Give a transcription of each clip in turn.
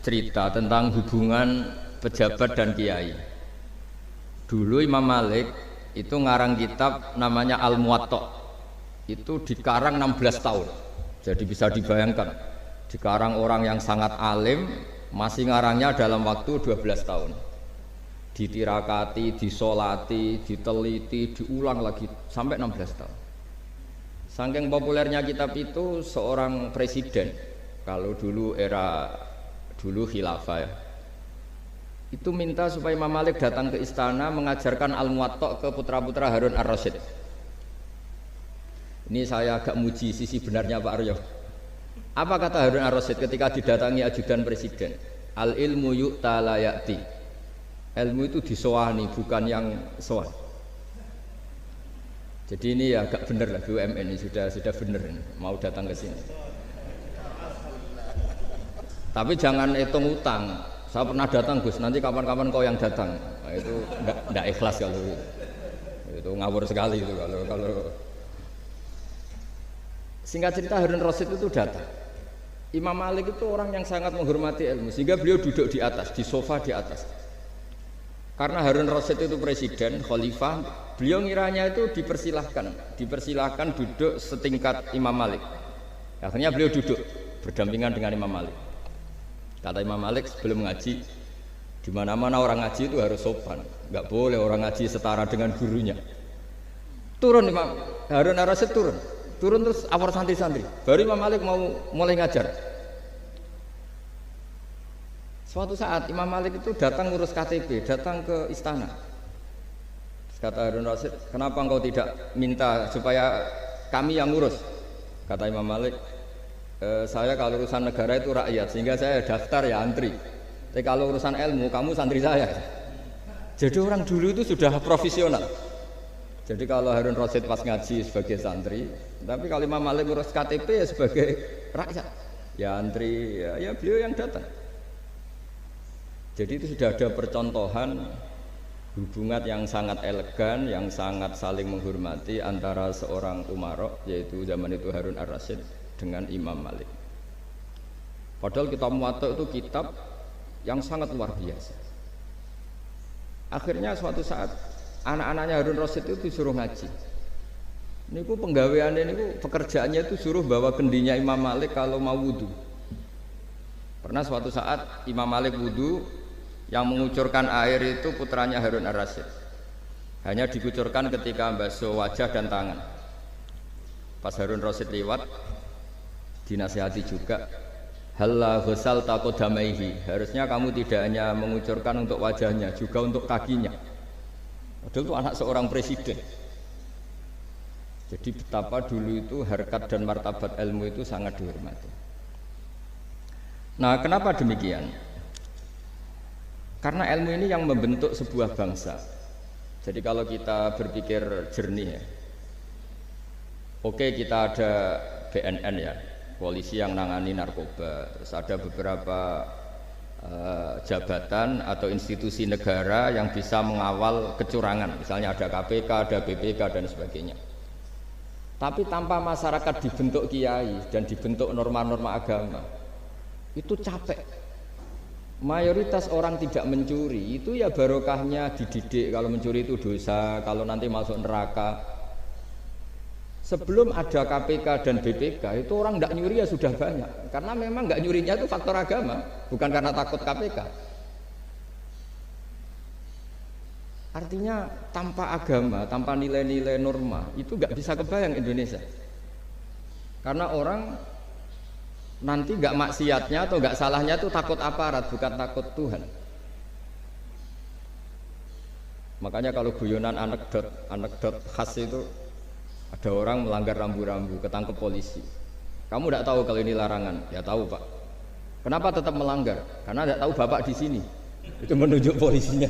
cerita tentang hubungan pejabat dan kiai. Dulu Imam Malik itu ngarang kitab namanya Al-Muwatta. Itu dikarang 16 tahun. Jadi bisa dibayangkan, dikarang orang yang sangat alim, masih ngarangnya dalam waktu 12 tahun. Ditirakati, disolati, diteliti, diulang lagi sampai 16 tahun. Saking populernya kitab itu, seorang presiden, kalau dulu era khilafah ya, itu minta supaya Imam Malik datang ke istana mengajarkan Al-Muwatta ke putra-putra Harun Ar-Rasyid. Ini saya agak muji sisi benarnya Pak Aryo. Apa kata Harun Ar-Rasyid ketika didatangi ajudan presiden? Al-ilmu yu'ta la ya'ti. Ilmu itu disoani, bukan yang soan. Jadi ini ya agak benar lah, BUMN ini sudah benar ini, mau datang ke sini. Tapi jangan hitung utang. Saya pernah datang Gus, nanti kapan-kapan kau yang datang. Nah, itu enggak ikhlas kalau itu ngawur sekali itu kalau. Singkat cerita Harun Rasyid itu datang. Imam Malik itu orang yang sangat menghormati ilmu, sehingga beliau duduk di atas, di sofa di atas. Karena Harun Rasyid itu presiden, khalifah, beliau ngiranya itu dipersilahkan duduk setingkat Imam Malik. Akhirnya beliau duduk berdampingan dengan Imam Malik. Kata Imam Malik sebelum ngaji, di mana-mana orang ngaji itu harus sopan, nggak boleh orang ngaji setara dengan gurunya. Turun Imam Harun Ar-Rasyid turun terus awal santri-santri. Baru Imam Malik mau mulai ngajar. Suatu saat Imam Malik itu datang ngurus KTP, datang ke istana. Kata Harun Rasyid, kenapa engkau tidak minta supaya kami yang ngurus? Kata Imam Malik, saya kalau urusan negara itu rakyat, sehingga saya daftar ya antri. Tapi kalau urusan ilmu, kamu santri saya. Jadi orang dulu itu sudah profesional. Jadi kalau Harun Rasyid pas ngaji sebagai santri, tapi kalau Imam Malik ngurus KTP ya sebagai rakyat. Ya antri, ya beliau yang datang. Jadi itu sudah ada percontohan hubungan yang sangat elegan, yang sangat saling menghormati antara seorang umara, yaitu zaman itu Harun Ar-Rasyid, dengan Imam Malik. Padahal kitab Muwatta itu kitab yang sangat luar biasa. Akhirnya suatu saat anak-anaknya Harun Rasyid itu disuruh ngaji. Niku penggaweannya niku pekerjaannya itu suruh bawa kendinya Imam Malik kalau mau wudu. Pernah suatu saat Imam Malik wudu, yang mengucurkan air itu putranya Harun Ar-Rasyid. Hanya dikucurkan ketika basuh wajah dan tangan. Pas Harun Rasyid lewat, dinasihati juga, halla ghusal taqaddamaihi, harusnya kamu tidak hanya mengucurkan untuk wajahnya, juga untuk kakinya. Padahal itu anak seorang presiden. Jadi betapa dulu itu harkat dan martabat ilmu itu sangat dihormati. Nah, kenapa demikian? Karena ilmu ini yang membentuk sebuah bangsa. Jadi kalau kita berpikir jernih ya, oke, kita ada BNN ya, polisi yang nangani narkoba, terus ada beberapa jabatan atau institusi negara yang bisa mengawal kecurangan, misalnya ada KPK, ada BPK dan sebagainya. Tapi tanpa masyarakat dibentuk kiai dan dibentuk norma-norma agama, itu capek. Mayoritas orang tidak mencuri, itu ya barokahnya dididik kalau mencuri itu dosa, kalau nanti masuk neraka. Sebelum ada KPK dan BPK itu orang tidak nyuri ya sudah banyak, karena memang nggak nyurinya itu faktor agama, bukan karena takut KPK. Artinya tanpa agama, tanpa nilai-nilai norma itu nggak bisa kebayang Indonesia. Karena orang nanti nggak maksiatnya atau nggak salahnya itu takut aparat, bukan takut Tuhan. Makanya kalau guyonan anekdot khas itu, ada orang melanggar rambu-rambu, ketangkep polisi. Kamu tidak tahu kalau ini larangan? Ya tahu Pak. Kenapa tetap melanggar? Karena tidak tahu Bapak di sini. Itu menunjuk polisinya.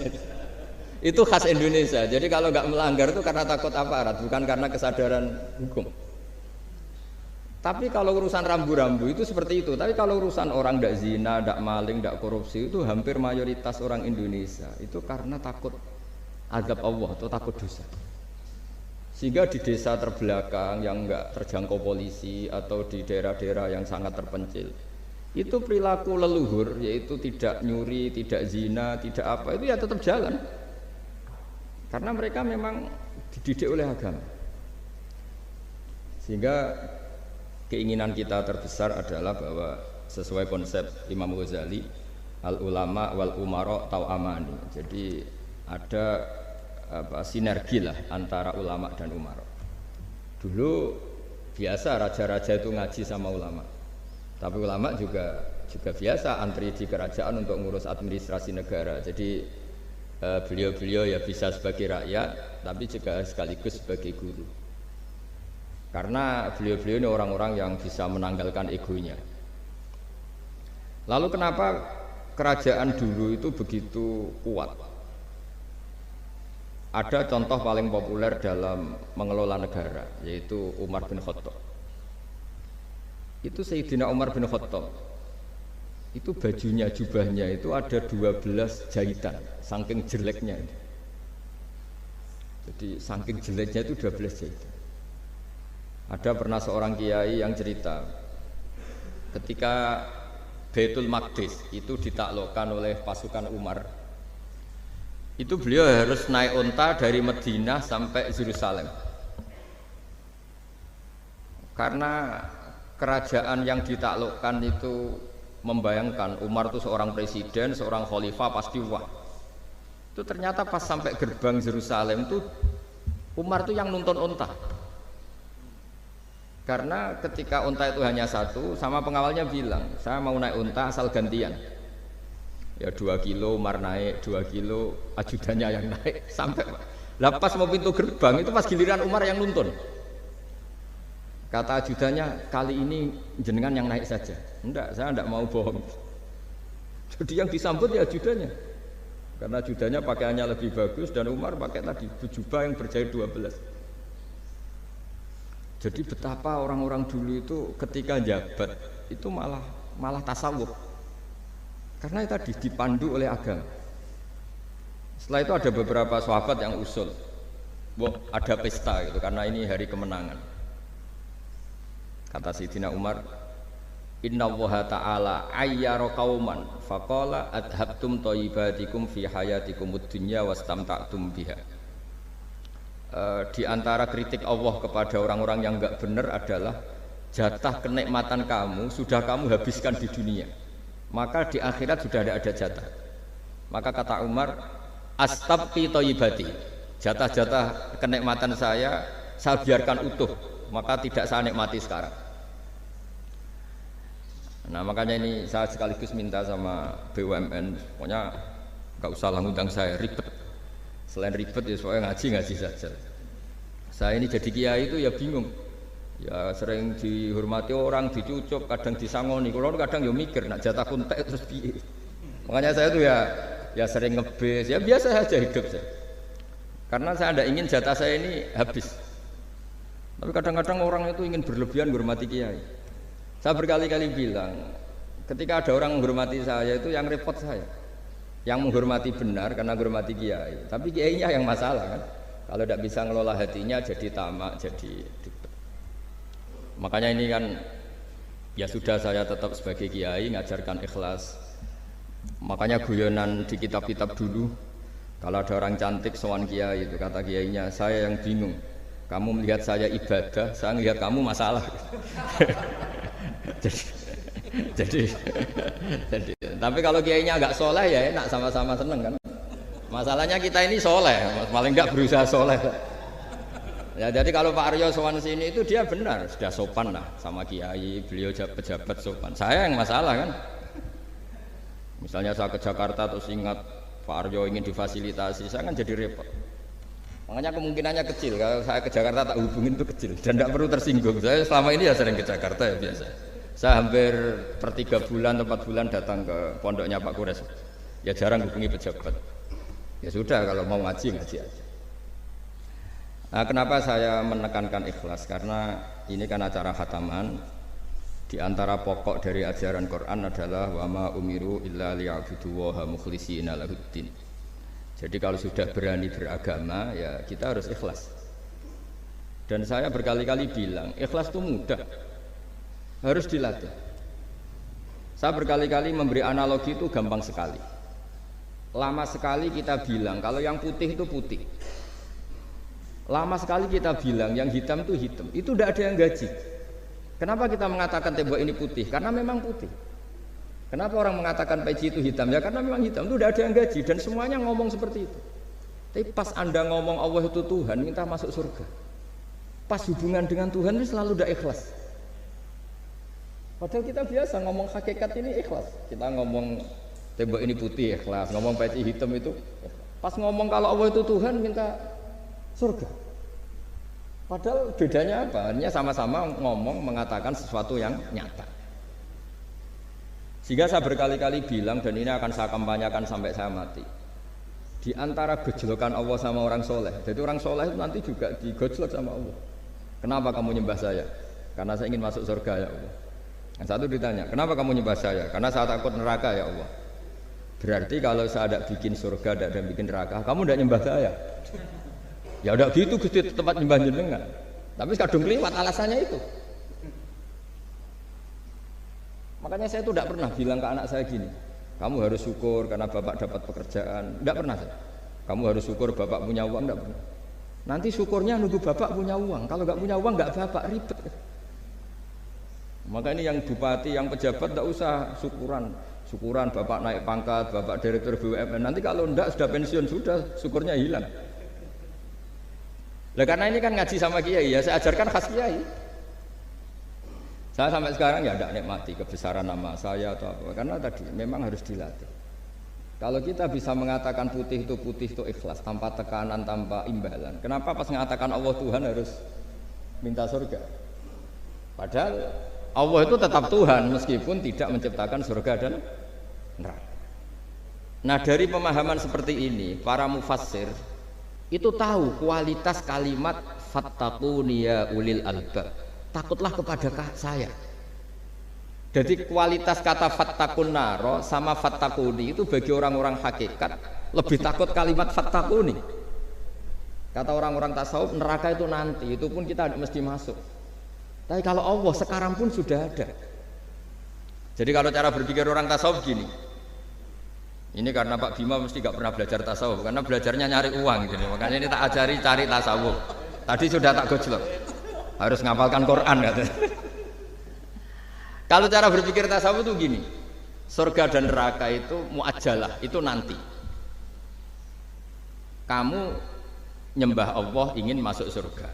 Itu khas Indonesia. Jadi kalau nggak melanggar itu karena takut aparat, bukan karena kesadaran hukum. Tapi kalau urusan rambu-rambu itu seperti itu. Tapi kalau urusan orang tidak zina, tidak maling, tidak korupsi, itu hampir mayoritas orang Indonesia itu karena takut azab Allah atau takut dosa. Sehingga di desa terbelakang yang enggak terjangkau polisi atau di daerah-daerah yang sangat terpencil, Itu perilaku leluhur, yaitu tidak nyuri, tidak zina, tidak apa, itu ya tetap jalan. Karena mereka memang dididik oleh agama. Sehingga keinginan kita terbesar adalah bahwa sesuai konsep Imam Ghazali, al ulama wal umara tau amani. Jadi ada sinergi lah antara ulama dan umara. Dulu biasa raja-raja itu ngaji sama ulama. Tapi ulama juga biasa antri di kerajaan untuk ngurus administrasi negara. Jadi beliau-beliau ya bisa sebagai rakyat, tapi juga sekaligus sebagai guru. Karena beliau-beliau ini orang-orang yang bisa menanggalkan egonya. Lalu kenapa kerajaan dulu itu begitu kuat? Ada contoh paling populer dalam mengelola negara, yaitu Umar bin Khattab. Itu Sayyidina Umar bin Khattab itu bajunya, jubahnya itu ada 12 jahitan, saking jeleknya itu. Jadi saking jeleknya itu 12 jahitan. Ada pernah seorang kiai yang cerita ketika Baitul Maqdis itu ditaklukkan oleh pasukan Umar, itu beliau harus naik unta dari Madinah sampai Yerusalem. Karena kerajaan yang ditaklukkan itu membayangkan Umar itu seorang presiden, seorang khalifah, pasti wah. Itu ternyata pas sampai gerbang Yerusalem itu Umar itu yang nuntun unta. Karena ketika unta itu hanya satu, sama pengawalnya bilang, saya mau naik unta asal gantian. Ya 2 kilo Umar naik, 2 kilo ajudannya yang naik sampai. Lah pas mau pintu gerbang itu pas giliran Umar yang nuntun. Kata ajudannya, kali ini jenengan yang naik saja. Enggak, saya enggak mau bohong. Jadi yang disambut ya ajudannya. Karena ajudannya pakaiannya lebih bagus dan Umar pakai tadi jubah yang berjahit 12. Jadi betapa orang-orang dulu itu ketika jabat itu malah tasawuf. Karena tadi dipandu oleh agama. Setelah itu ada beberapa sahabat yang usul, ada pesta gitu karena ini hari kemenangan. Kata Sayyidina Umar, Inna Allaha ta'ala ayyara qauman faqala adhabtum thayyibatikum fi hayatikumud dunya wastamta'tum biha. Di antara kritik Allah kepada orang-orang yang enggak benar adalah jatah kenikmatan kamu sudah kamu habiskan di dunia. Maka di akhirat sudah tidak ada jatah. Maka kata Umar, astabqi thayyibati. Jatah-jatah kenikmatan saya biarkan utuh. Maka tidak saya nikmati sekarang. Nah makanya ini saya sekaligus minta sama BUMN, pokoknya nggak usah lah ngundang saya, ribet. Selain ribet ya soalnya ngaji saja. Saya ini jadi kiai itu ya bingung. Ya sering dihormati orang, dicucuk, kadang disangoni. Kalau kadang ya mikir, nak jatah kuntek terus piye. Makanya saya tuh ya sering ngebes, ya biasa saja hidup saya. Karena saya tidak ingin jatah saya ini habis. Tapi kadang-kadang orang itu ingin berlebihan menghormati kiai. Saya berkali-kali bilang, ketika ada orang menghormati saya itu yang repot saya. Yang menghormati benar karena menghormati kiai. Tapi kiainya yang masalah kan. Kalau tidak bisa ngelola hatinya jadi tamak, jadi ribet. Makanya ini kan ya sudah saya tetap sebagai kiai ngajarkan ikhlas. Makanya guyonan di kitab-kitab dulu, kalau ada orang cantik sowan kiai itu kata kiainya, saya yang bingung. Kamu melihat saya ibadah, saya melihat kamu masalah. jadi tapi kalau kiainya agak soleh ya enak, sama-sama seneng kan. Masalahnya kita ini soleh, paling enggak berusaha soleh. Ya jadi kalau Pak Aryo sowan sini itu dia benar, sudah sopan lah sama kiai, beliau pejabat sopan. Saya yang masalah kan. Misalnya saya ke Jakarta terus ingat Pak Aryo ingin difasilitasi, saya kan jadi repot. Makanya kemungkinannya kecil, kalau saya ke Jakarta tak hubungin itu kecil dan tidak perlu tersinggung. Saya selama ini ya sering ke Jakarta ya biasa. Saya hampir per 3 bulan atau 4 bulan datang ke pondoknya Pak Kures. Ya jarang hubungi pejabat. Ya sudah kalau mau ngaji aja. Nah, kenapa saya menekankan ikhlas? Karena ini kan acara khataman. Di antara pokok dari ajaran Quran adalah wa ma umiru illa liya'budullaha mukhlishina lahuddin. Jadi kalau sudah berani beragama ya kita harus ikhlas. Dan saya berkali-kali bilang ikhlas itu mudah, harus dilatih. Saya berkali-kali memberi analogi itu gampang sekali. Lama sekali kita bilang kalau yang putih itu putih. Lama sekali kita bilang yang hitam itu hitam. Itu tidak ada yang gaji. Kenapa kita mengatakan tembok ini putih? Karena memang putih. Kenapa orang mengatakan peci itu hitam? Ya karena memang hitam. Itu tidak ada yang gaji dan semuanya ngomong seperti itu. Tapi pas Anda ngomong Allah itu Tuhan, minta masuk surga. Pas hubungan dengan Tuhan itu selalu tidak ikhlas. Padahal kita biasa ngomong hakikat ini ikhlas. Kita ngomong tembok ini putih ikhlas, ngomong peci hitam itu. Pas ngomong kalau Allah itu Tuhan, minta surga. Padahal bedanya apa? Hanya sama-sama ngomong mengatakan sesuatu yang nyata. Sehingga saya berkali-kali bilang dan ini akan saya kampanyakan sampai saya mati. Di antara gejolokan Allah sama orang soleh. Jadi orang soleh itu nanti juga digojlok sama Allah. Kenapa kamu nyembah saya? Karena saya ingin masuk surga ya Allah. Yang satu ditanya, kenapa kamu nyembah saya? Karena saya takut neraka ya Allah. Berarti kalau saya tidak bikin surga, tidak bikin neraka, kamu tidak nyembah saya. Ya udah gitu Gusti tempat nyembah jenengan. Tapi kadung kliwat alasannya itu. Makanya saya itu tidak pernah bilang ke anak saya gini, kamu harus syukur karena bapak dapat pekerjaan. Tidak pernah saya. Kamu harus syukur bapak punya uang, tidak pernah. Nanti syukurnya nunggu bapak punya uang. Kalau nggak punya uang nggak bapak ribet. Maka ini yang bupati, yang pejabat tidak usah syukuran bapak naik pangkat, bapak direktur BUMN. Nanti kalau enggak sudah pensiun sudah syukurnya hilang. Lah karena ini kan ngaji sama kiai ya, saya ajarkan khas kiai. Saya sampai sekarang ya tidak nikmati kebesaran nama saya atau apa, karena tadi memang harus dilatih. Kalau kita bisa mengatakan putih itu ikhlas, tanpa tekanan, tanpa imbalan. Kenapa pas mengatakan Allah Tuhan harus minta surga? Padahal Allah itu tetap Tuhan meskipun tidak menciptakan surga dan neraka. Nah dari pemahaman seperti ini, para mufassir itu tahu kualitas kalimat fattaquni ya ulil albab. Takutlah kepada saya. Jadi kualitas kata fattaqun naro sama fattaquni itu bagi orang-orang hakikat lebih takut kalimat fattaquni. Kata orang-orang tasawuf neraka itu nanti, itu pun kita mesti masuk. Tapi kalau Allah sekarang pun sudah ada. Jadi kalau cara berpikir orang tasawuf gini. Ini karena Pak Bima mesti gak pernah belajar tasawuf, karena belajarnya nyari uang gitu. Makanya ini tak ajari cari tasawuf. Tadi sudah tak gojlok. Harus ngapalkan Quran katanya. Kalau cara berpikir tasawuf itu gini. Surga dan neraka itu muajjalah, itu nanti. Kamu nyembah Allah ingin masuk surga.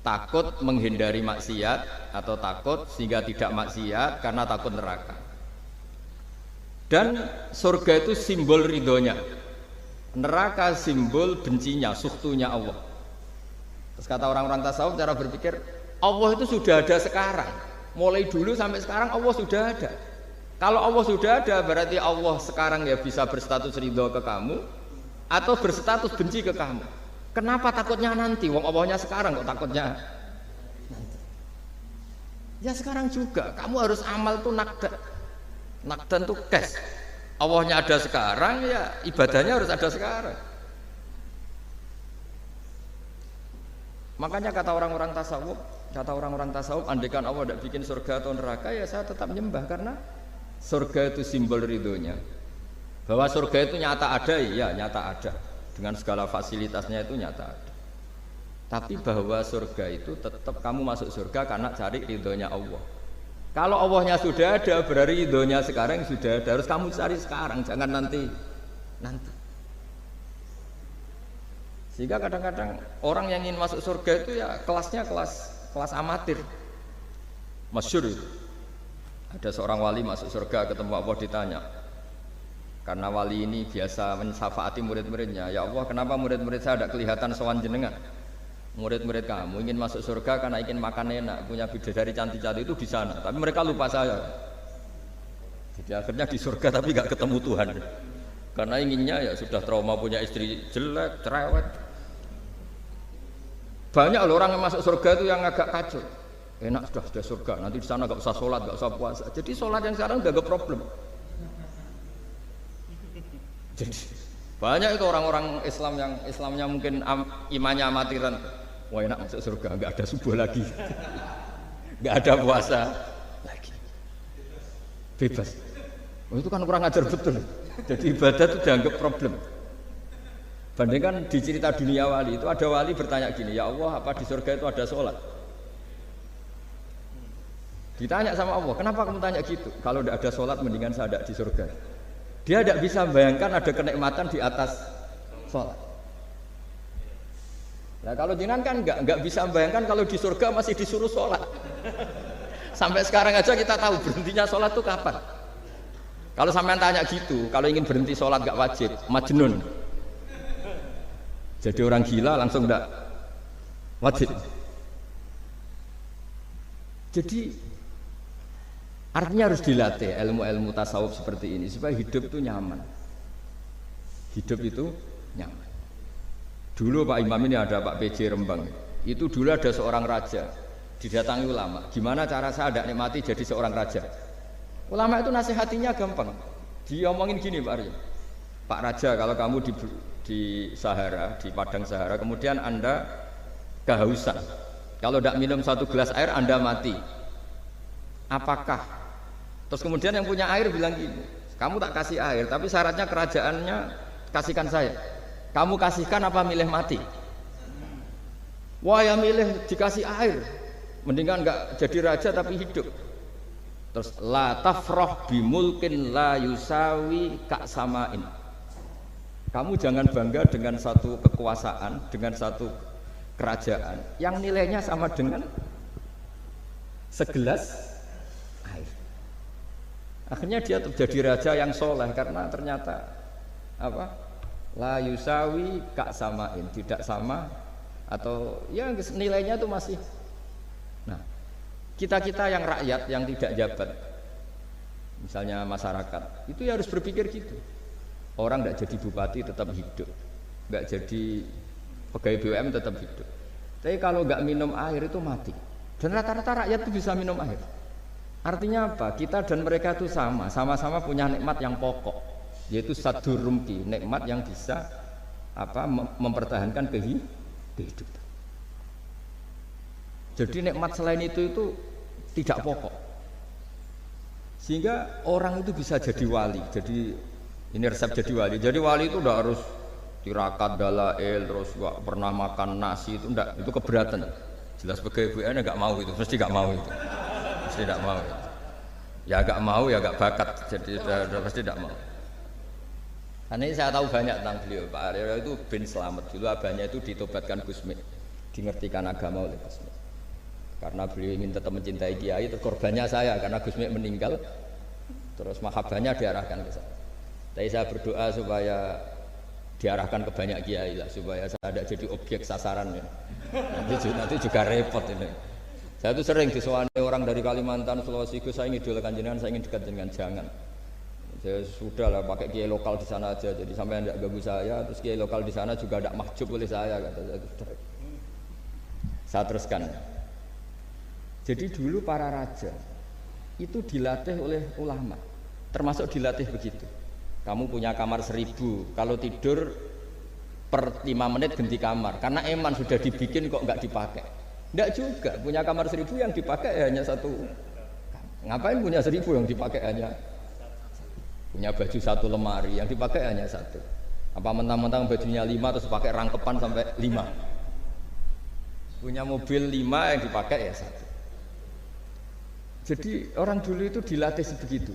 Takut menghindari maksiat atau takut sehingga tidak maksiat karena takut neraka. Dan surga itu simbol ridhonya, neraka simbol bencinya, sukhtunya Allah. Terus kata orang-orang tasawuf cara berpikir Allah itu sudah ada sekarang, mulai dulu sampai sekarang Allah sudah ada. Kalau Allah sudah ada berarti Allah sekarang ya bisa berstatus ridho ke kamu atau berstatus benci ke kamu. Kenapa takutnya nanti? Wong Allahnya sekarang kok takutnya nanti? Ya sekarang juga kamu harus amal tuh nakdan tuh cash. Allahnya ada sekarang ya ibadahnya harus ada sekarang. Makanya kata orang-orang tasawuf, andaikan Allah tidak bikin surga atau neraka ya saya tetap nyembah karena surga itu simbol ridhonya. Bahwa surga itu nyata ada, ya nyata ada. Dengan segala fasilitasnya itu nyata ada. Tapi bahwa surga itu tetap kamu masuk surga karena cari ridhonya Allah. Kalau Allahnya sudah ada, berarti ridhonya sekarang sudah ada. Harus kamu cari sekarang, jangan nanti. Sehingga kadang-kadang orang yang ingin masuk surga itu ya kelasnya kelas amatir. Masyhur itu. Ada seorang wali masuk surga ketemu Allah ditanya. Karena wali ini biasa mensyafaati murid-muridnya. Ya Allah, kenapa murid-murid saya tidak kelihatan sowan jenengan? Murid-murid kamu ingin masuk surga karena ingin makan enak, punya bidadari cantik-cantik itu di sana. Tapi mereka lupa saya. Jadi akhirnya di surga tapi nggak ketemu Tuhan. Karena inginnya ya sudah trauma punya istri jelek, cerewet. Banyak loh orang yang masuk surga itu yang agak kacau. Enak sudah surga, nanti di sana nggak usah sholat, nggak usah puasa. Jadi sholat yang sekarang udah gak problem. Jadi banyak itu orang-orang Islam yang Islamnya mungkin imannya amatiran. Wah enak masuk surga, nggak ada subuh lagi, nggak ada puasa lagi. bebas. Oh, itu kan kurang ajar betul. Jadi ibadah itu dianggap problem. Bandingkan di cerita dunia wali itu ada wali bertanya gini, ya Allah apa di surga itu ada sholat? Ditanya sama Allah, kenapa kamu tanya gitu? Kalau tidak ada sholat mendingan saya ada di surga. Dia tidak bisa bayangkan ada kenikmatan di atas sholat. Nah kalau jenengan kan nggak bisa bayangkan kalau di surga masih disuruh sholat. Sampai sekarang aja kita tahu berhentinya sholat itu kapan. Kalau sampean tanya gitu, kalau ingin berhenti sholat nggak wajib, majnun. Jadi orang gila langsung nggak wajib. Jadi artinya harus dilatih ilmu-ilmu tasawuf seperti ini supaya hidup itu nyaman. Hidup itu nyaman. Dulu Pak Imam ini ada Pak PJ Rembang. Itu dulu ada seorang raja didatangi ulama. Gimana cara saya tidak nikmati jadi seorang raja? Ulama itu nasihatinya gampang. Diomongin gini Pak Arya. Pak Raja kalau kamu di Sahara, di padang Sahara, kemudian Anda kehausan. Kalau tidak minum satu gelas air Anda mati. Apakah? Terus kemudian yang punya air bilang gini, kamu tak kasih air, tapi syaratnya kerajaannya kasihkan saya. Kamu kasihkan apa milih mati? Wah ya milih dikasih air. Mendingan nggak jadi raja tapi hidup. Terus la tafrah bimulkin la yusawi kak samain. Kamu jangan bangga dengan satu kekuasaan, dengan satu kerajaan yang nilainya sama dengan segelas air. Akhirnya dia terjadi raja yang soleh karena ternyata apa? La yusawi kak samain, tidak sama atau ya nilainya itu masih. Nah, kita yang rakyat yang tidak jabat, misalnya masyarakat, itu ya harus berpikir gitu. Orang tidak jadi bupati tetap hidup, nggak jadi pegawai BUMN tetap hidup. Tapi kalau nggak minum air itu mati. Dan rata-rata rakyat itu bisa minum air. Artinya apa? Kita dan mereka itu sama-sama punya nikmat yang pokok, yaitu sadur rumki, nikmat yang bisa mempertahankan kehidupan. Jadi nikmat selain itu tidak pokok. Sehingga orang itu bisa jadi wali. Jadi ini resep jadi wali. Jadi wali itu udah harus tirakat dalail terus gak pernah makan nasi itu enggak, itu keberatan. Jelas sebagai BUMN enggak mau itu, mesti enggak mau itu. Mesti enggak mau itu. Ya enggak mau ya enggak bakat. Jadi udah pasti enggak mau. Karena ini saya tahu banyak tentang beliau. Pak Aryo itu bin selamat dulu abahnya itu ditobatkan Gusmi, dingertikan agama oleh Gusmi. Karena beliau ingin tetap mencintai kiai, terus korbannya saya karena Gusmi meninggal, terus mahabbahnya diarahkan ke saya. Tapi saya berdoa supaya diarahkan ke banyak kiai lah, supaya saya tidak jadi objek sasaran ya. Nanti juga repot ini. Saya tuh sering disewani orang dari Kalimantan, Sulawesi, saya ingin idolakan jenengan, saya ingin dekat dengan jangan. Saya sudah lah pakai kiai lokal di sana aja, jadi sampai tidak ganggu saya. Terus kiai lokal di sana juga tidak mahjub oleh saya, kata saya. Saya teruskan. Jadi dulu para raja itu dilatih oleh ulama, termasuk dilatih begitu. Kamu punya kamar 1000, kalau tidur per 5 menit ganti kamar, karena eman sudah dibikin kok nggak dipakai. Nggak juga, punya kamar 1000 yang dipakai hanya satu. Ngapain punya 1000 yang dipakai hanya? Punya baju satu lemari yang dipakai hanya satu. Apa mentang-mentang bajunya 5 terus pakai rangkepan sampai 5. Punya mobil 5 yang dipakai ya satu. Jadi orang dulu itu dilatih sebegitu.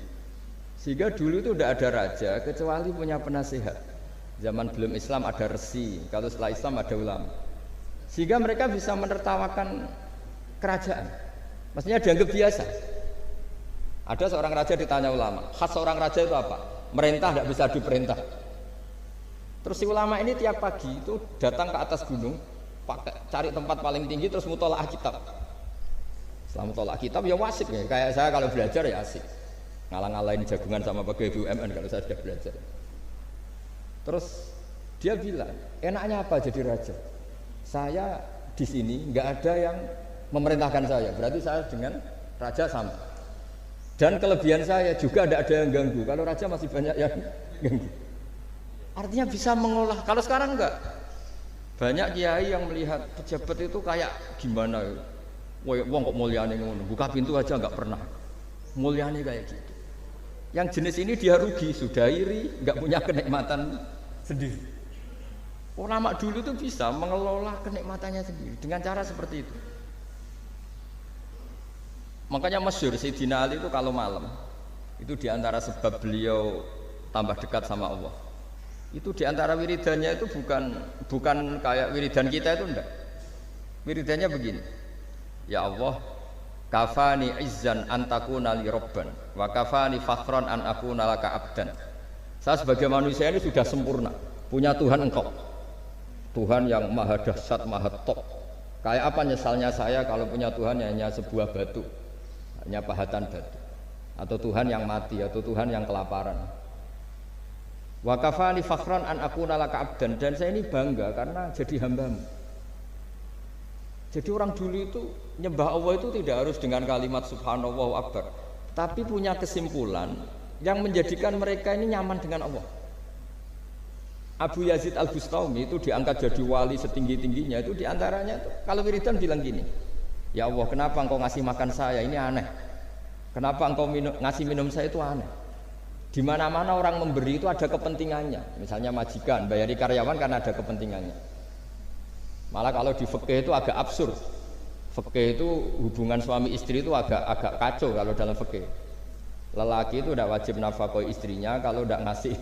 Sehingga dulu itu tidak ada raja kecuali punya penasihat. Zaman belum Islam ada resi, kalau setelah Islam ada ulama. Sehingga mereka bisa menertawakan kerajaan. Maksudnya dianggap biasa. Ada seorang raja ditanya ulama, khas seorang raja itu apa? Merintah tidak bisa diperintah. Terus si ulama ini tiap pagi itu datang ke atas gunung, cari tempat paling tinggi terus mutolaah kitab. Setelah mutolaah kitab ya wasik ya. Kayak saya kalau belajar ya asik. Ngalang-ngalain jagungan sama pegawai BUMN kalau saya sudah belajar. Terus dia bilang, enaknya apa jadi raja? Saya di sini nggak ada yang memerintahkan saya, berarti saya dengan raja sama. Dan kelebihan saya juga tidak ada yang ganggu. Kalau raja masih banyak yang ganggu. Artinya bisa mengolah. Kalau sekarang enggak. Banyak kiai yang melihat pejabat itu kayak gimana? Wong kok mulyane ngono, buka pintu aja nggak pernah. Mulyane kayak gitu. Yang jenis ini dia rugi, sudah iri, nggak punya kenikmatan sendiri. Ulama dulu itu bisa mengelola kenikmatannya sendiri dengan cara seperti itu. Makanya masyhur Sayyidina Ali itu kalau malam itu diantara sebab beliau tambah dekat sama Allah. Itu diantara wiridannya itu bukan kayak wiridan kita itu enggak. Wiridannya begini. Ya Allah, kafani izzan an takuna li rabban wa kafani fakhran an akuna laka abdan. Saya sebagai manusia ini sudah sempurna, punya Tuhan engkau. Tuhan yang maha dahsyat, maha top. Kayak apa nyesalnya saya kalau punya Tuhan hanya sebuah batu, hanya pahatan batu, atau Tuhan yang mati, atau Tuhan yang kelaparan. Wa kafani fakhran an akuna laka abdan, dan saya ini bangga karena jadi hambamu. Jadi orang dulu itu nyembah Allah itu tidak harus dengan kalimat subhanallah akbar, tapi punya kesimpulan yang menjadikan mereka ini nyaman dengan Allah. Abu Yazid Al-Bustami itu diangkat jadi wali setinggi-tingginya, itu diantaranya itu kalau wiridan bilang gini, ya Allah, kenapa engkau ngasih makan saya, ini aneh. Kenapa engkau ngasih minum saya, itu aneh. Di mana-mana orang memberi itu ada kepentingannya. Misalnya majikan bayari karyawan karena ada kepentingannya. Malah kalau di fikih itu agak absurd. Fikih itu hubungan suami istri itu agak kacau kalau dalam fikih. Lelaki itu tidak wajib nafkah istrinya kalau tidak ngasih.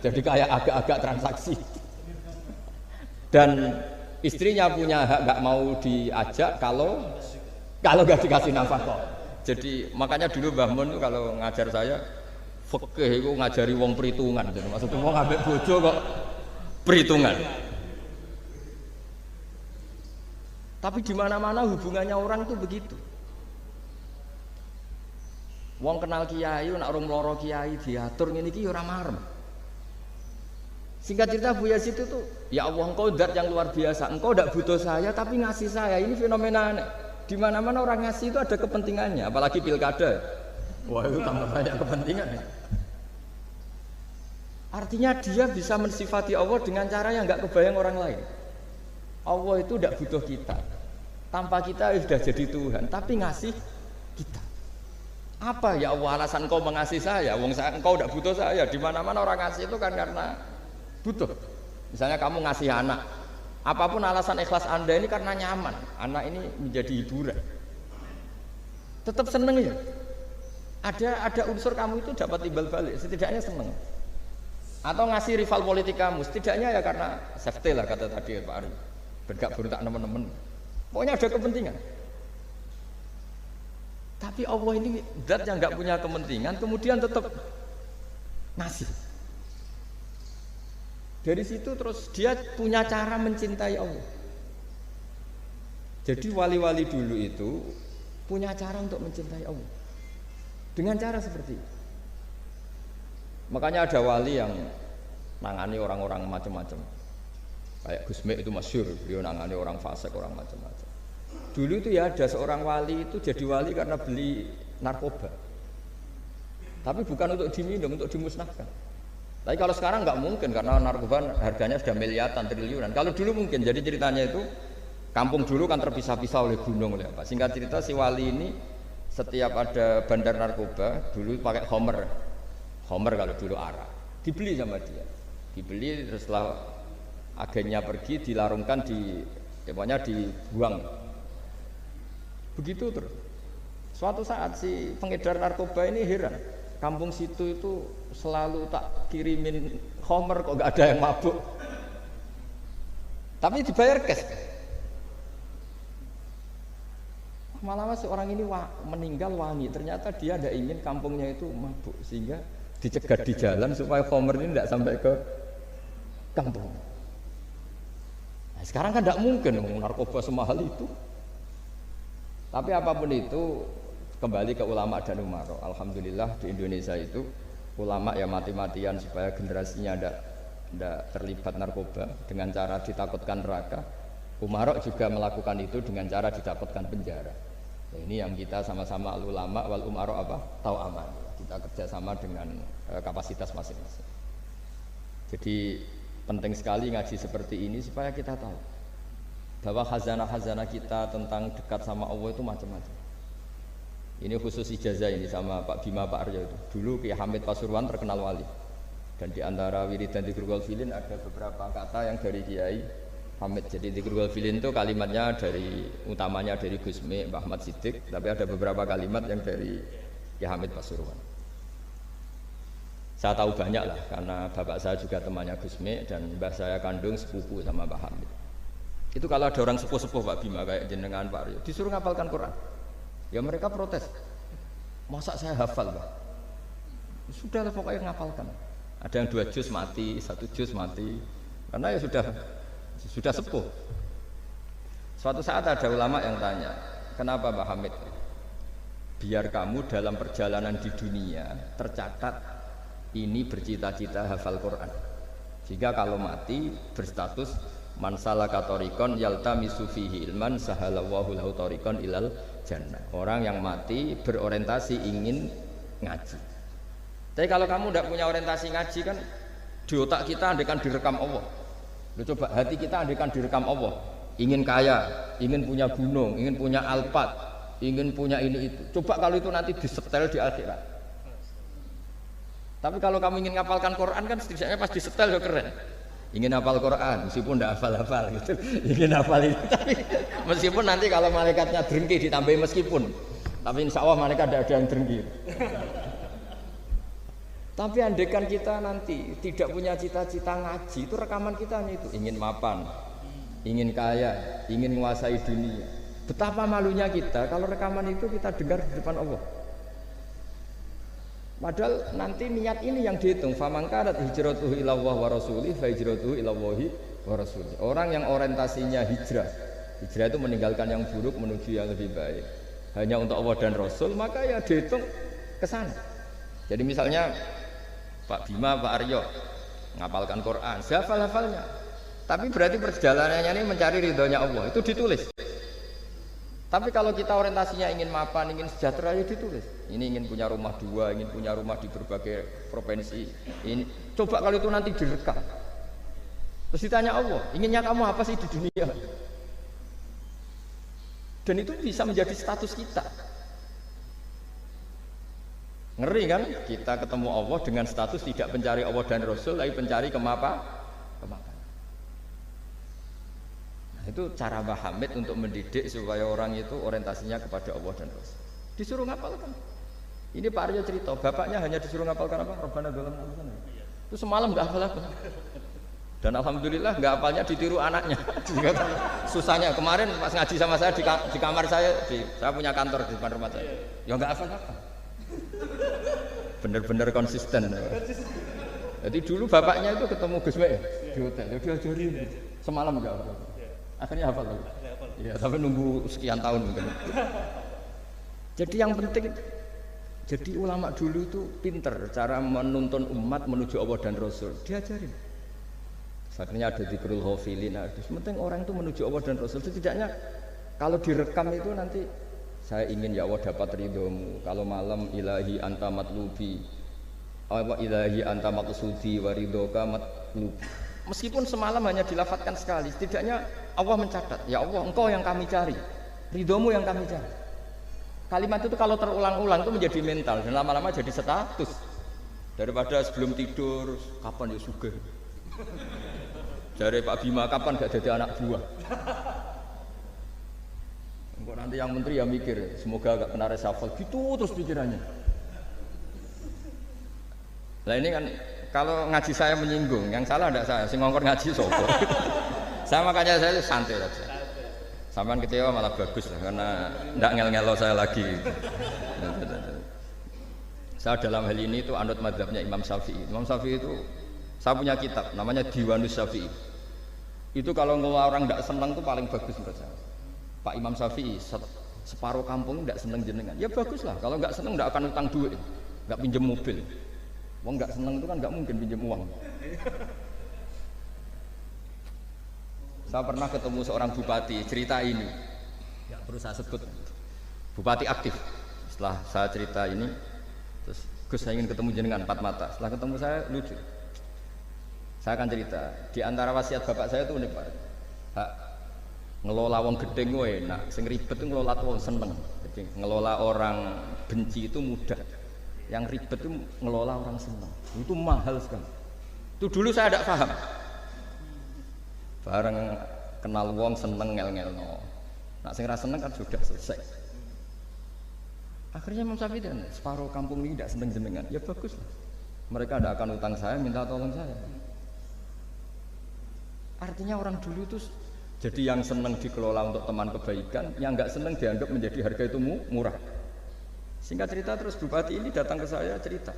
Jadi kayak agak-agak transaksi. Dan istrinya punya hak nggak mau diajak kalau nggak dikasih nafkah. Jadi makanya dulu Mbah Mun itu kalau ngajar saya fikih itu ngajari wong perhitungan. Jadi maksudnya wong ambek bojo kok perhitungan. Tapi di mana-mana hubungannya orang itu begitu. Wong kenal kiai, nak orang meloro kiai diatur ngene iki ora marem. Singkat cerita Bu Yazid itu ya Allah, engkau zat yang luar biasa, engkau tidak butuh saya tapi ngasih saya. Ini fenomena aneh. Di mana-mana orang ngasih itu ada kepentingannya, apalagi pilkada. Wah, itu tambah banyak kepentingan. Artinya dia bisa mensifati Allah dengan cara yang nggak kebayang orang lain. Allah itu tidak butuh kita. Tanpa kita sudah jadi Tuhan, tapi ngasih kita. Apa ya Allah alasan engkau mengasihi saya? Wong saya engkau tidak butuh saya. Di mana-mana orang ngasih itu kan karena butuh. Misalnya kamu ngasih anak, apapun alasan ikhlas Anda ini karena nyaman. Anak ini menjadi hiburan. Tetap seneng ya. Ada unsur kamu itu dapat timbal balik, setidaknya seneng. Atau ngasih rival politik kamu, setidaknya ya karena safety lah kata tadi Pak Ari. Bergak berontak teman-teman. Pokoknya ada kepentingan. Tapi Allah ini zat yang nggak punya kepentingan, kemudian tetap ngasih. Dari situ terus dia punya cara mencintai Allah. Jadi wali-wali dulu itu punya cara untuk mencintai Allah. Dengan cara seperti itu. Makanya ada wali yang nangani orang-orang macam-macam. Kayak Gusme itu masyhur, dia nangani orang fasik, orang macam-macam. Dulu itu ya ada seorang wali itu jadi wali karena beli narkoba. Tapi bukan untuk diminum, untuk dimusnahkan. Tapi kalau sekarang nggak mungkin karena narkoba harganya sudah miliaran, triliunan. Kalau dulu mungkin. Jadi ceritanya itu kampung dulu kan terpisah-pisah oleh gunung, oleh apa. Singkat cerita si wali ini setiap ada bandar narkoba dulu pakai homer kalau dulu arak. Dibeli sama dia. Dibeli terus setelah agennya pergi dilarungkan pokoknya dibuang. Begitu terus. Suatu saat si pengedar narkoba ini heran. Kampung situ itu selalu tak kirimin homer kok gak ada yang mabuk. Tapi dibayar cash. Malah seorang ini meninggal wangi. Ternyata dia tidak ingin kampungnya itu mabuk sehingga dicegat di jalan supaya homer ini tidak sampai ke kampung. Nah, sekarang kan tidak mungkin narkoba semahal itu. Tapi apapun itu kembali ke ulama dan umaro. Alhamdulillah di Indonesia itu ulama ya mati-matian supaya generasinya tidak terlibat narkoba dengan cara ditakutkan neraka. Umaro juga melakukan itu dengan cara ditakutkan penjara. Nah, ini yang kita sama-sama ulama wal umaro tahu aman. Kita kerjasama dengan kapasitas masing-masing. Jadi penting sekali ngaji seperti ini supaya kita tahu bahwa khazanah-khazanah kita tentang dekat sama Allah itu macam-macam. Ini khusus ijazah ini sama Pak Bima Pak Aryo itu. Dulu Kiai Hamid Pasuruan terkenal wali. Dan di antara wiridan Dzikrul Filin ada beberapa kata yang dari Kiai Hamid. Jadi Dzikrul Filin itu kalimatnya dari utamanya dari Gusmi Mbah Ahmad Siddiq, tapi ada beberapa kalimat yang dari Kiai Hamid Pasuruan. Saya tahu banyak lah karena bapak saya juga temannya Gusmi dan mbah saya kandung sepupu sama Mbah Hamid. Itu kalau ada orang sepuh-sepuh Pak Bima kayak jenengan Pak Aryo disuruh ngapalkan Quran. Ya mereka protes, masa saya hafal Pak? Sudah lah pokoknya ngapalkan. Ada yang 2 juz mati, 1 juz mati, karena ya sudah sepuh. Suatu saat ada ulama yang tanya, kenapa Pak Hamid? Biar kamu dalam perjalanan di dunia tercatat ini bercita-cita hafal Quran. Jika kalau mati berstatus man salaka thariqan yaltamisu fihi ilman sahalallahu lahu thariqan ilal jannah. Orang yang mati berorientasi ingin ngaji. Tapi kalau kamu tidak punya orientasi ngaji kan di otak kita andaikan direkam Allah. Loh, coba hati kita andaikan direkam Allah. Ingin kaya, ingin punya gunung, ingin punya alpat, ingin punya ini itu. Coba kalau itu nanti disetel di akhirat. Tapi kalau kamu ingin ngapalkan Quran kan setidaknya pas disetel ya keren. Ingin hafal Quran meskipun tidak hafal-hafal gitu. Ingin hafal itu tapi meskipun nanti kalau malaikatnya drengki ditambahin meskipun. Tapi insya Allah malaikat tidak ada yang drengki. Tapi andaikan kita nanti tidak punya cita-cita ngaji, itu rekaman kita hanya itu, ingin mapan, ingin kaya, ingin menguasai dunia. Betapa malunya kita kalau rekaman itu kita dengar di depan Allah. Padahal nanti niat ini yang dihitung. Famangkanat hijratuhu ilallah wa rasulih fa hijratuhu ilallahi wa rasulih. Orang yang orientasinya hijrah itu meninggalkan yang buruk menuju yang lebih baik hanya untuk Allah dan Rasul, maka ya dihitung ke sana. Jadi misalnya Pak Bima, Pak Aryo ngapalkan Quran, hafal-hafalnya. Tapi berarti perjalanannya ini mencari ridhonya Allah, itu ditulis. Tapi kalau kita orientasinya ingin mapan, ingin sejahtera, ya ditulis. Ini ingin punya rumah 2, ingin punya rumah di berbagai provinsi. Ini coba kalau itu nanti direkam. Terus ditanya Allah, inginnya kamu apa sih di dunia? Dan itu bisa menjadi status kita. Ngeri kan? Kita ketemu Allah dengan status tidak pencari Allah dan Rasul, tapi pencari kemapanan. Itu cara Mbah Hamid untuk mendidik supaya orang itu orientasinya kepada Allah dan Rasul. Disuruh ngapalkan. Ini Pak Aryo cerita, bapaknya hanya disuruh ngapalkan apa? Rabbana dzalamna anfusana. Itu semalam nggak hafal apa. Dan alhamdulillah nggak hafalnya ditiru anaknya. Susahnya kemarin pas ngaji sama saya di kamar saya, saya punya kantor di depan rumah saya. Ya nggak hafal apa. Bener-bener konsisten. Jadi dulu bapaknya itu ketemu Gus Mek di hotel, dia diajarin semalam nggak hafal. Akhirnya hafal lagi. Ya, tapi nunggu sekian tahun mungkin. Jadi yang penting, jadi ulama dulu itu pinter cara menuntun umat menuju Allah dan Rasul. Diajarin. Akhirnya ada Dzikrul Ghafilin. Penting orang itu menuju Allah dan Rasul. Setidaknya kalau direkam itu nanti saya ingin ya Allah dapat ridhomu. Kalau malam ilahi anta matlubi, ilahi anta maqsudi wa ridhoka matlubi. Meskipun semalam hanya dilafatkan sekali, setidaknya Allah mencatat, ya Allah engkau yang kami cari, ridhomu yang kami cari. Kalimat itu kalau terulang-ulang itu menjadi mental dan lama-lama jadi status. Daripada sebelum tidur, kapan ya sugih. Dari Pak Bima, kapan gak jadi anak buah. Engkau nanti yang menteri ya mikir, semoga gak kena reshuffle, gitu terus pikirannya. Nah ini kan kalau ngaji saya menyinggung, yang salah tidak saya, sing ngongkor ngaji sopo. Saya makanya saya santai saja. Sampean kecewa malah bagus lah, karena tidak ngel-ngelo saya lagi. Saya dalam hal ini itu anut mazhabnya Imam Syafi'i. Imam Syafi'i itu, saya punya kitab, namanya Diwanus Syafi'i. Itu kalau orang tidak senang itu paling bagus menurut saya. Pak Imam Syafi'i, separuh kampung tidak senang jenengan. Ya bagus lah, kalau nggak senang tidak akan utang duit, nggak pinjam mobil. Wong nggak seneng itu kan nggak mungkin pinjam uang. Saya pernah ketemu seorang bupati cerita ini, nggak perlu saya sebut. Bupati aktif. Setelah saya cerita ini, terus Gus saya ingin ketemu jenengan 4 mata. Setelah ketemu saya lucu. Saya akan cerita. Di antara wasiat bapak saya itu unik Pak. Ngelola wong gedeng gue enak, sing ribet itu ngelola wong seneng. Jadi ngelola orang benci itu mudah. Yang ribet itu ngelola orang senang. Itu mahal sekali. Itu dulu saya tidak paham. Bareng kenal wong seneng ngel-ngelno. Nak sing ra seneng kan sudah selesai. Akhirnya Imam Syafi'i dan separuh kampung ini tidak seneng jenengan. Ya bagus lah. Mereka tidak akan utang saya, minta tolong saya. Artinya orang dulu itu jadi yang seneng dikelola untuk teman kebaikan, yang nggak seneng dianggap menjadi harga itu murah. Singkat cerita terus bupati ini datang ke saya cerita.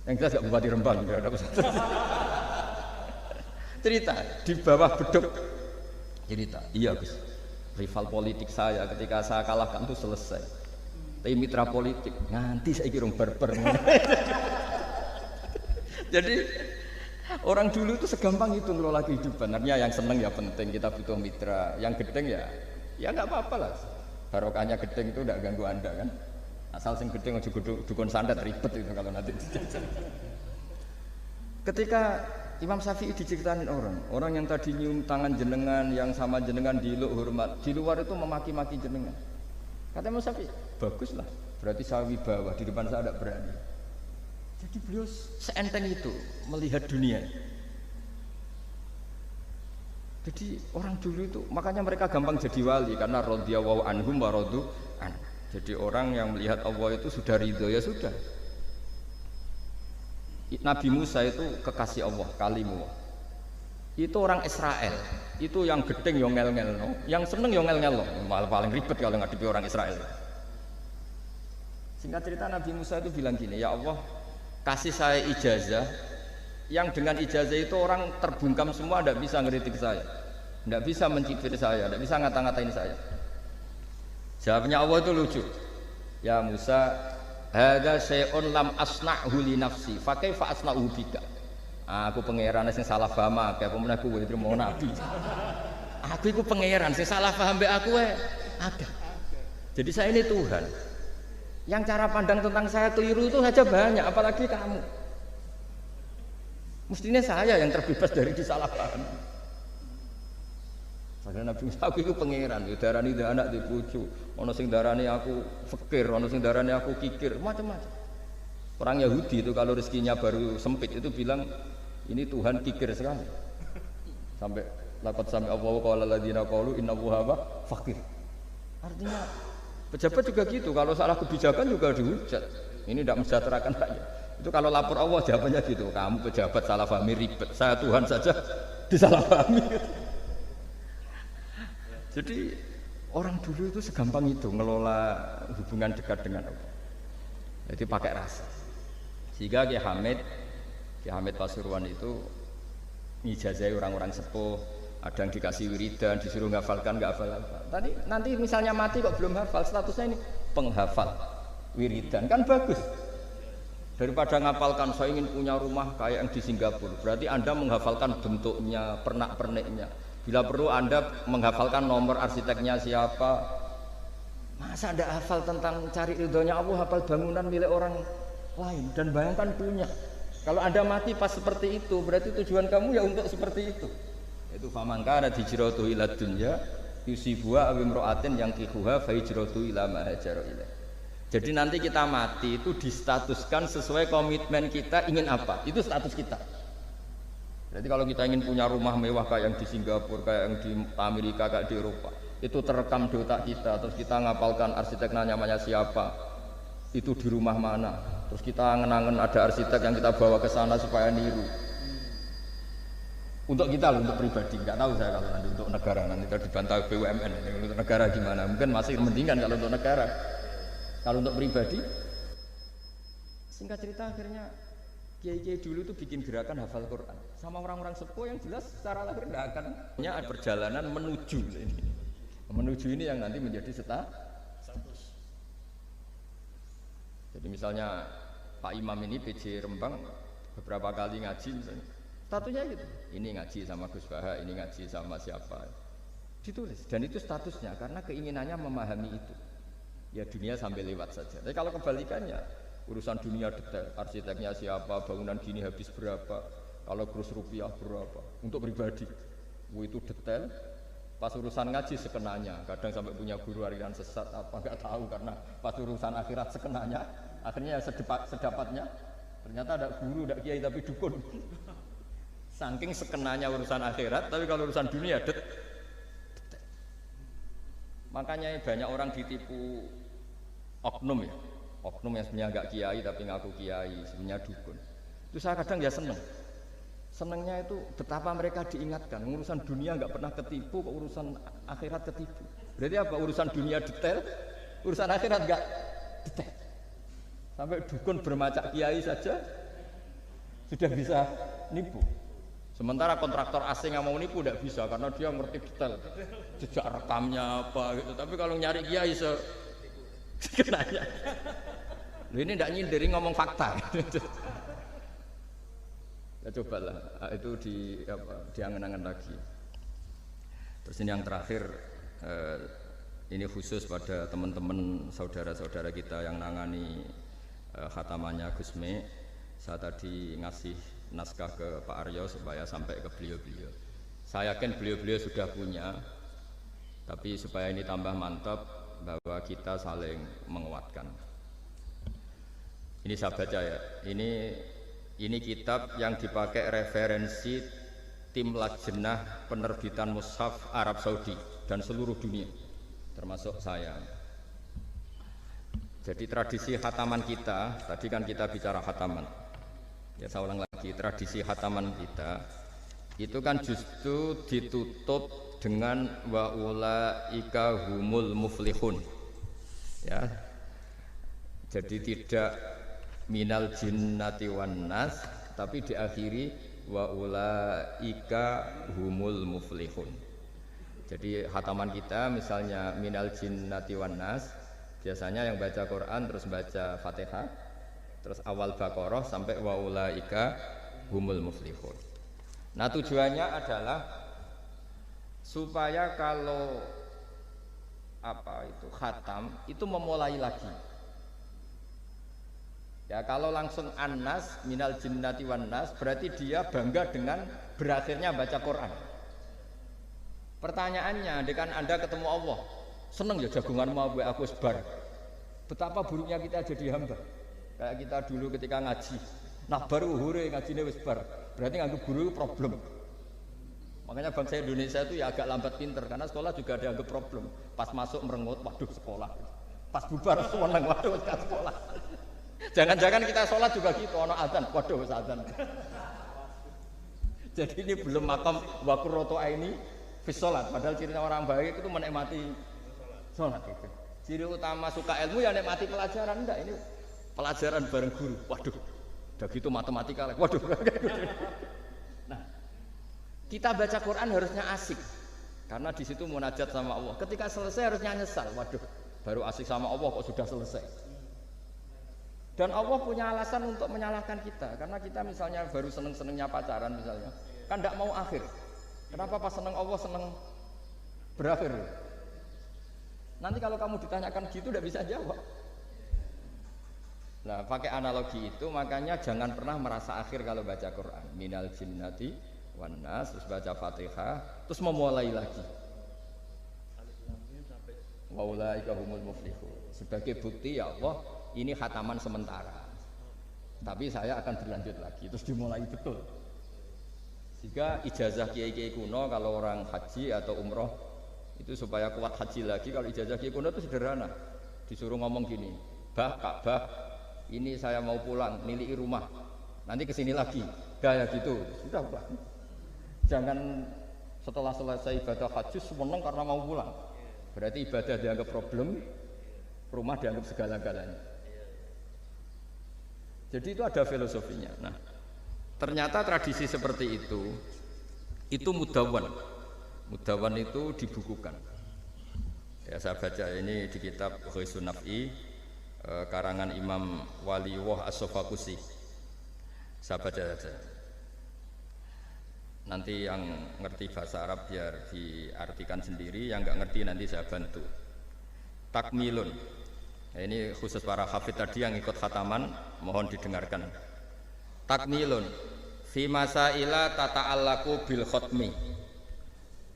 Yang jelas gak bupati Rembang, nggak ada pesantren. Cerita di bawah beduk. Cerita, iya Gus. Rival politik saya ketika saya kalahkan itu selesai. Tapi mitra politik nganti saya kira barbar. Jadi orang dulu itu segampang itu ngelola kehidupan. Artinya yang seneng ya penting, kita butuh mitra. Yang gedeng ya nggak apa-apa lah. Barokahnya gedeng itu tidak ganggu anda kan. Asal sing gedeng aja dukun santet ribet itu kalau nanti. Ketika Imam Syafi'i diceritain orang yang tadi nyium tangan jenengan, yang sama jenengan diluk hormat, di luar itu memaki-maki jenengan. Kata Imam Syafi'i, baguslah, berarti saya wibawa, di depan saya tidak berani. Jadi beliau seenteng itu melihat dunia. Jadi orang dulu itu, makanya mereka gampang jadi wali karena radhiyallahu anhum wa radu an. Jadi orang yang melihat Allah itu sudah ridho ya sudah. Nabi Musa itu kekasih Allah, kalimullah. Itu orang Israel, itu yang gedeng yang ngel-ngel, no. Yang seneng yang ngel-ngel, no. Malah paling ribet kalau ngadepi orang Israel. Singkat cerita Nabi Musa itu bilang gini, ya Allah, kasih saya ijazah, yang dengan ijazah itu orang terbungkam semua, tidak bisa ngeritik saya, tidak bisa mencibir saya, tidak bisa ngata-ngatain saya. Jawabnya Allah itu lucu, ya Musa, hadza syai'un lam asna'hu li nafsi fa kaifa asna'u bika. Aku pangeran sing salah paham akeh pemen aku kowe mau nabi. Aku iku pangeran sing salah paham mbek aku ada. Jadi saya ini Tuhan. Yang cara pandang tentang saya keliru itu saja banyak, apalagi kamu. Mestinya saya yang terbebas dari disalahpahami. Karena Nabi Musa aku itu pangeran, darani anak di bojo, ono sing darani aku fakir, ono sing darani aku kikir, macam-macam. Orang Yahudi itu kalau rezekinya baru sempit itu bilang ini Tuhan kikir sekali. Sampai laqad sami Allahu qala alladziina qalu innallaha fakir. Artinya pejabat juga gitu, kalau salah kebijakan juga dihujat. Ini tidak mensejahterakan rakyat. Itu kalau lapor Allah jawabannya gitu, kamu pejabat salah pahami ribet, saya Tuhan saja disalahpahami. Jadi orang dulu itu segampang itu ngelola hubungan dekat dengan Allah. Jadi pakai rasa. Sehingga Ki Hamid Pasuruan itu ngijazai orang-orang sepuh, ada yang dikasih wiridan, disuruh ngafalkan, nggak hafal. Tadi nanti misalnya mati kok belum hafal, statusnya ini penghafal wiridan kan bagus. Daripada ngapalkan saya ingin punya rumah kayak yang di Singapura, berarti Anda menghafalkan bentuknya, pernak-perniknya. Bila perlu Anda menghafalkan nomor arsiteknya siapa. Masa Anda hafal tentang cari ridhonya Allah, hafal bangunan milik orang lain dan bayangkan punya. Kalau Anda mati pas seperti itu, berarti tujuan kamu ya untuk seperti itu. Itu faman kana hijratuhu ila dunya yusibuha aw imra'atin yang kihuha fa hijratuhu ila ma hajara ilaih. Jadi nanti kita mati itu distatuskan sesuai komitmen kita ingin apa. Itu status kita. Jadi kalau kita ingin punya rumah mewah kayak yang di Singapura, kayak yang di Amerika, kayak di Eropa, itu terekam di otak kita, terus kita ngapalkan arsiteknya namanya siapa, itu di rumah mana, terus kita ngenangen ada arsitek yang kita bawa ke sana supaya niru. Untuk kita loh, untuk pribadi, nggak tahu saya kalau nanti untuk negara, nanti kita dibantah BUMN, untuk negara gimana, mungkin masih mendingan kalau untuk negara. Kalau untuk pribadi, singkat cerita akhirnya kiai-kiai dulu itu bikin gerakan hafal Quran sama orang-orang sepuh yang jelas secara lahir tidak akan punya perjalanan menuju ini yang nanti menjadi status. Jadi misalnya Pak Imam ini PJ Rembang beberapa kali ngaji misalnya, statusnya gitu, ini ngaji sama Gus Baha, ini ngaji sama siapa, ditulis dan itu statusnya karena keinginannya memahami itu. Ya dunia sampai lewat saja. Tapi kalau kebalikannya, urusan dunia detail, arsiteknya siapa, bangunan gini habis berapa, kalau kurs rupiah berapa, untuk pribadi, itu detail, Pas urusan ngaji sekenanya, kadang sampai punya guru aliran sesat apa nggak tahu karena pas urusan akhirat sekenanya, akhirnya sedapatnya ternyata ada guru, ada kiai tapi dukun. Saking sekenanya urusan akhirat, tapi kalau urusan dunia makanya banyak orang ditipu oknum ya, oknum yang sebenarnya nggak kiai tapi ngaku kiai, sebenarnya dukun. Itu saya kadang ya senengnya itu betapa mereka diingatkan urusan dunia nggak pernah ketipu, kok urusan akhirat ketipu. Berarti apa? Urusan dunia detail, urusan akhirat nggak detail. Sampai dukun bermacak kiai saja sudah bisa nipu. Sementara kontraktor asing yang mau nipu tidak bisa karena dia ngerti detail jejak rekamnya apa gitu. Tapi kalau nyari kiai sekenanya, ini tidak nyindiri ngomong fakta. Ya cobalah itu diangen-angen lagi. Terus ini yang terakhir, ini khusus pada teman-teman saudara-saudara kita yang nangani khatamannya Gusme. Saya tadi ngasih naskah ke Pak Aryo supaya sampai ke beliau-beliau. Saya yakin beliau-beliau sudah punya, tapi supaya ini tambah mantap bahwa kita saling menguatkan. Ini saya baca ya. Ini kitab yang dipakai referensi tim lajnah penerbitan mushaf Arab Saudi dan seluruh dunia, termasuk saya. Jadi tradisi khataman kita, tadi kan kita bicara khataman. Ya saya ulang lagi, tradisi khataman kita itu kan justru ditutup dengan wa ulaika humul muflihun. Ya. Jadi tidak minal jinnati wan nas, tapi diakhiri wa ulaika humul muflihun. Jadi khataman kita misalnya minal jinnati wan nas, biasanya yang baca Quran terus baca Fatihah, terus awal Baqarah sampai wa ulaika humul muflihun. Nah, tujuannya adalah supaya kalau khatam itu memulai lagi. Ya, kalau langsung An-Nas minal jinnati wan nas berarti dia bangga dengan berakhirnya baca Quran. Pertanyaannya, dengan Anda ketemu Allah, seneng ya jagungan mau aku sebar. Betapa buruknya kita jadi hamba. Kayak kita dulu ketika ngaji, nah baru hure ngajine wis bar. Berarti nganggep guru itu problem. Makanya bangsa Indonesia itu ya agak lambat pinter karena sekolah juga dianggap problem. Pas masuk merengut, waduh sekolah. Pas bubar seneng, waduh kan sekolah. Jangan-jangan kita sholat juga gitu, ono adzan, waduh adzan. Jadi ini belum makam wakuroto ini fis sholat. Padahal cirinya orang baik itu menikmati sholat itu. Ciri utama suka ilmu ya nikmati pelajaran, enggak ini pelajaran bareng guru. Waduh, udah gitu matematika lagi. Waduh. Nah, kita baca Quran harusnya asik. Karena di situ munajat sama Allah. Ketika selesai harusnya nyesal. Waduh, baru asik sama Allah kok sudah selesai. Dan Allah punya alasan untuk menyalahkan kita. Karena kita misalnya baru seneng-senengnya pacaran misalnya, kan tidak mau akhir. Kenapa pas seneng Allah seneng berakhir? Nanti kalau kamu ditanyakan gitu tidak bisa jawab. Nah, pakai analogi itu makanya jangan pernah merasa akhir kalau baca Quran. Minal jinnati wan nas, terus baca Fatihah, terus memulai lagi. Wa ulaika humul muflihun. Sebagai bukti ya Allah, ini khataman sementara. Tapi saya akan berlanjut lagi, terus dimulai betul. Sehingga ijazah kiai-kiai kuno kalau orang haji atau umroh itu supaya kuat haji lagi, kalau ijazah kiai kuno itu sederhana. Disuruh ngomong gini, "Bah, Ka'bah, ini saya mau pulang, nilai rumah. Nanti kesini lagi." Gaya gitu. Sudah, Pak. Jangan setelah selesai ibadah haji seneng karena mau pulang. Berarti ibadah dianggap problem, rumah dianggap segala-galanya. Jadi itu ada filosofinya. Nah, ternyata tradisi seperti itu mudawwan. Mudawwan itu dibukukan. Ya, saya baca ini di kitab Ghisun Naf'i, karangan Imam Waliullah As-Sofakusi. Saya baca saja. Nanti yang ngerti bahasa Arab biar diartikan sendiri, yang nggak ngerti nanti saya bantu. Takmilun. Nah, ini khusus para hafid tadi yang ikut khataman, mohon didengarkan. Takmilun fi masaila tata'allaku bil khotmi.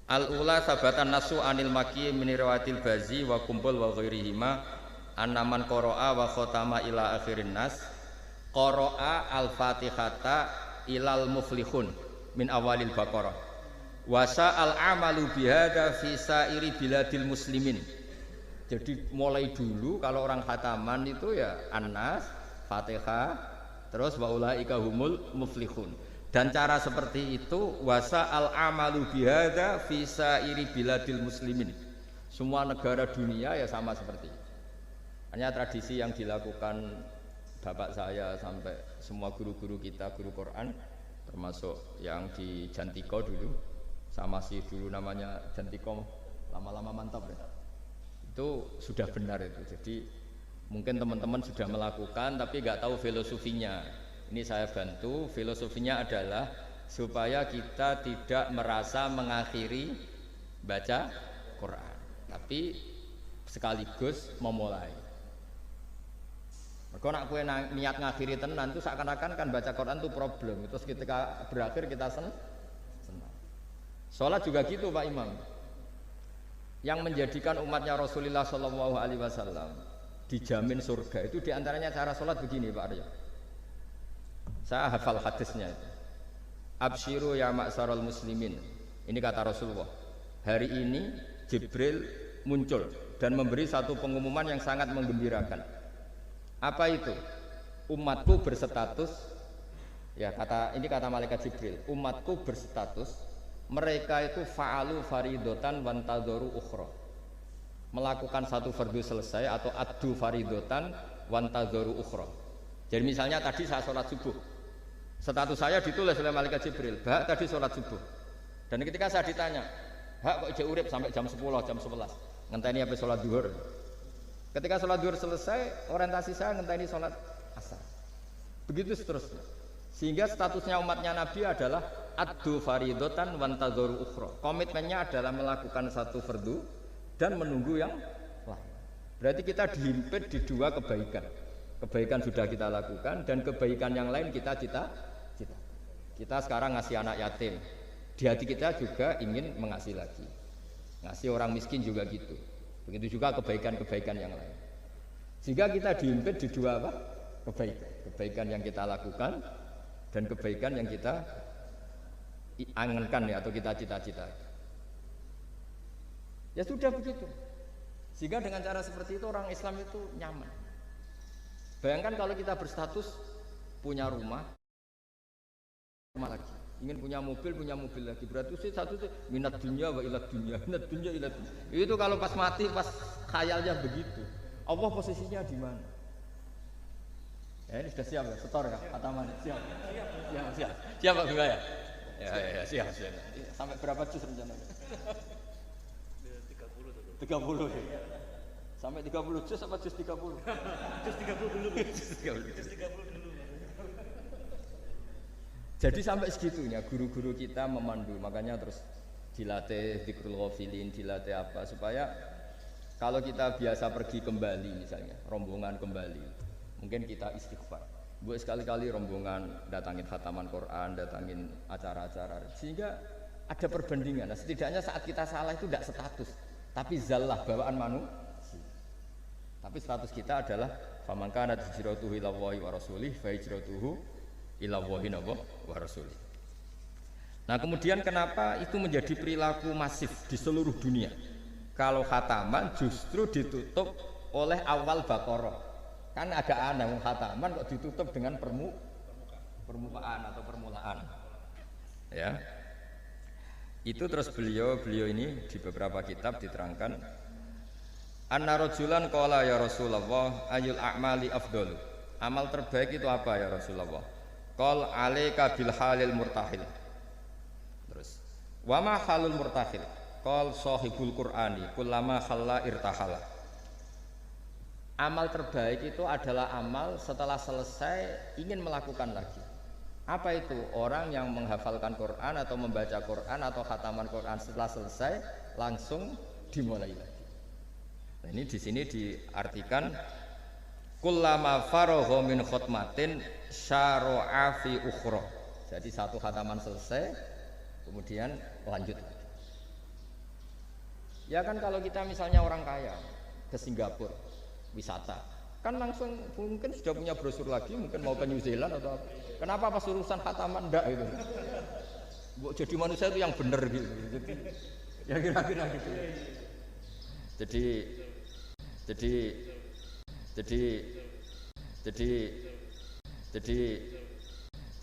Al-ula sabatan nasu anil maki min riwayatil bazi wa kumpul wa ghairihima annaman qara'a wa khatama ila akhirin nas qara'a al-fatihata ilal muflihun min awalil baqarah wa sa'al amalu bihada fi sa'iri biladil muslimin. Jadi mulai dulu kalau orang khataman itu ya An-Nas, Fatihah, terus wa ulaika humul muflihun. Dan cara seperti itu wasa al amalu bihada fi sa'iri biladil muslimin. Semua negara dunia ya sama seperti itu. Hanya tradisi yang dilakukan bapak saya sampai semua guru-guru kita, guru Quran, termasuk yang di Jantiko dulu, sama sih dulu namanya Jantiko, lama-lama mantap ya. Itu sudah benar itu. Jadi mungkin teman-teman sudah melakukan tapi nggak tahu filosofinya. Ini saya bantu, filosofinya adalah supaya kita tidak merasa mengakhiri baca Quran, tapi sekaligus memulai. Mereka nak kue niat ngakhiri tenan itu seakan-akan kan baca Quran itu problem. Terus ketika berakhir kita senang. Sholat juga gitu Pak Imam. Yang menjadikan umatnya Rasulullah SAW dijamin surga itu diantaranya cara sholat begini Pak Arya. Saya hafal hadisnya itu. Absyiru ya ma'syaral muslimin. Ini kata Rasulullah. Hari ini Jibril muncul dan memberi satu pengumuman yang sangat menggembirakan. Apa itu? Umatku berstatus ya ini kata malaikat Jibril. Umatku berstatus mereka itu fa'alu faridotan wantadoru ukhra. Melakukan satu fardu selesai atau addu faridotan wantadoru ukhra. Jadi misalnya tadi saya sholat subuh. Status saya ditulis oleh malaikat Jibril, Hak tadi sholat subuh. Dan ketika saya ditanya, Hak kok ijek urip sampai jam 10, jam 11 ngenteni apa sholat duhur. Ketika sholat duhur selesai, orientasi saya ngenteni sholat asar. Begitu seterusnya. Sehingga statusnya umatnya Nabi adalah addu faridotan wantazoru ukhra. Komitmennya adalah melakukan satu fardu dan menunggu yang lain. Berarti kita dihimpit di dua kebaikan. Kebaikan sudah kita lakukan dan kebaikan yang lain kita Kita sekarang ngasih anak yatim. Di hati kita juga ingin mengasih lagi. Ngasih orang miskin juga gitu. Begitu juga kebaikan-kebaikan yang lain. Sehingga kita dihimpit di dua apa? Kebaikan. Kebaikan yang kita lakukan dan kebaikan yang kita angankan ya, atau kita cita-cita. Ya sudah begitu. Sehingga dengan cara seperti itu orang Islam itu nyaman. Bayangkan kalau kita berstatus punya rumah lagi, ingin punya mobil lagi, berarti satu itu minat dunia wa ilat dunia, minat dunia ilat dunia. Itu kalau pas mati, pas khayalnya begitu. Allah posisinya di mana? Ya ini sudah siap ya, setor ya, Ataman siap. Siap Pak Bima ya? Ya siap. Sampai berapa juz rencananya? 30 ya. Sampai 30 juz apa juz 30? Juz 30 dulu. Juz 30 dulu. Jadi sampai segitunya guru-guru kita memandu, makanya terus dilatih dzikrul ghafilin, dilatih apa supaya kalau kita biasa pergi kembali misalnya, rombongan kembali, mungkin kita istighfar. Buat sekali-kali rombongan datangin khataman Quran, datangin acara-acara sehingga ada perbandingan. Nah, setidaknya saat kita salah itu tidak status, tapi zallah bawaan manusia. Tapi status kita adalah faman kana hijratuhu ila Allahi wa rasulih fa hijratuhu ila Allahi wa rasulih. Nah, kemudian kenapa itu menjadi perilaku masif di seluruh dunia? Kalau khataman justru ditutup oleh awal Baqarah. Kan agak aneh khataman kok ditutup dengan permukaan atau permulaan. Ya. Itu terus beliau ini di beberapa kitab diterangkan anna rajulan qala ya Rasulullah ayul a'mali afdalu. Amal terbaik itu apa ya Rasulullah? Qal alaika bil halil murtahil. Terus wa ma halul murtahil? Qal sahibul qur'ani kullama khalla irtahala. Amal terbaik itu adalah amal setelah selesai ingin melakukan lagi. Apa itu? Orang yang menghafalkan Quran atau membaca Quran atau khataman Quran setelah selesai langsung dimulai lagi. Nah, ini di sini diartikan kullama faragha min khutmatin syara'a fi ukhra. Jadi satu khataman selesai kemudian lanjut lagi. Ya kan kalau kita misalnya orang kaya ke Singapura wisata, kan langsung mungkin sudah punya brosur lagi, mungkin mau ke New Zealand atau apa. Kenapa pas urusan khataman ndak gitu? Jadi manusia itu yang benar gitu. Jadi ya kira-kira gitu. Jadi jadi jadi